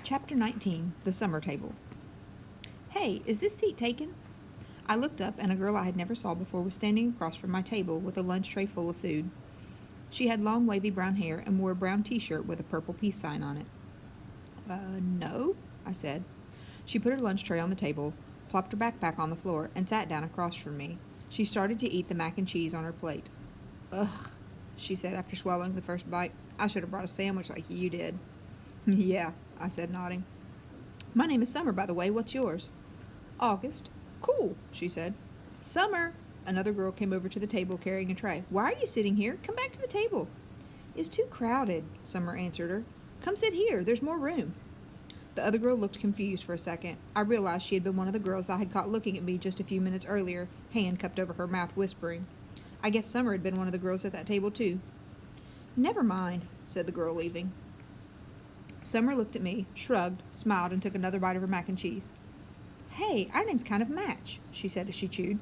Chapter 19, The Summer Table. Hey, is this seat taken? I looked up, and a girl I had never saw before was standing across from my table with a lunch tray full of food. She had long, wavy brown hair and wore a brown t-shirt with a purple peace sign on it. No, I said. She put her lunch tray on the table, plopped her backpack on the floor, and sat down across from me. She started to eat the mac and cheese on her plate. Ugh, she said after swallowing the first bite. I should have brought a sandwich like you did. Yeah, I said, nodding. My name is Summer, by the way. What's yours? August. Cool, she said. Summer! Another girl came over to the table carrying a tray. Why are you sitting here? Come back to the table. It's too crowded, Summer answered her. Come sit here. There's more room. The other girl looked confused for a second. I realized she had been one of the girls I had caught looking at me just a few minutes earlier, hand cupped over her mouth, whispering. I guess Summer had been one of the girls at that table, too. Never mind, said the girl, leaving. Summer looked at me, shrugged, smiled, and took another bite of her mac and cheese. Hey, our names kind of match, she said as she chewed.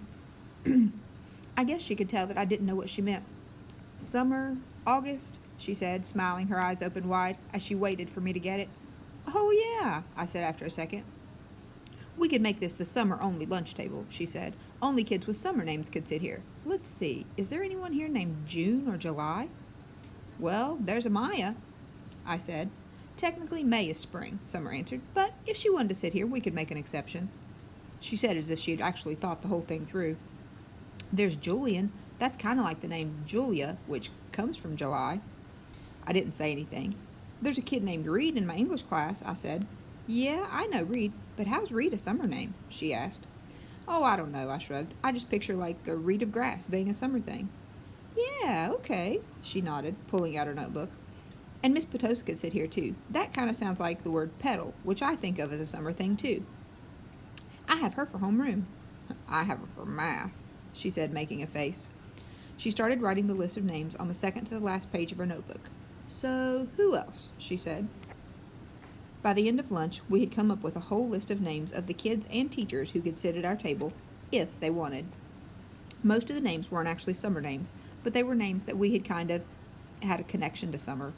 I guess she could tell that I didn't know what she meant. Summer, August, she said, smiling, her eyes open wide, as she waited for me to get it. Oh, yeah, I said after a second. We could make this the summer-only lunch table, she said. Only kids with summer names could sit here. Let's see, is there anyone here named June or July? Well, there's Amaya, I said. Technically, May is spring, Summer answered, but if she wanted to sit here, we could make an exception. She said as if she had actually thought the whole thing through. There's Julian. That's kind of like the name Julia, which comes from July. I didn't say anything. There's a kid named Reed in my English class, I said. Yeah, I know Reed, but how's Reed a summer name? She asked. Oh, I don't know, I shrugged. I just picture like a reed of grass being a summer thing. Yeah, okay, she nodded, pulling out her notebook. And Miss Potosi could sit here, too. That kind of sounds like the word petal, which I think of as a summer thing, too. I have her for homeroom. I have her for math, she said, making a face. She started writing the list of names on the second to the last page of her notebook. So, who else? She said. By the end of lunch, we had come up with a whole list of names of the kids and teachers who could sit at our table, if they wanted. Most of the names weren't actually summer names, but they were names that we had kind of had a connection to summer.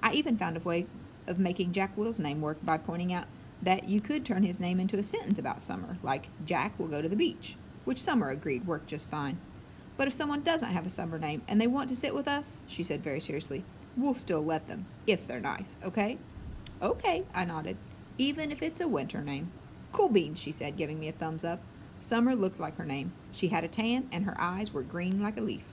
I even found a way of making Jack Will's name work by pointing out that you could turn his name into a sentence about summer, like, Jack will go to the beach, which Summer agreed worked just fine. But if someone doesn't have a summer name and they want to sit with us, she said very seriously, we'll still let them, if they're nice, okay? Okay, I nodded, even if it's a winter name. Cool beans, she said, giving me a thumbs up. Summer looked like her name. She had a tan and her eyes were green like a leaf.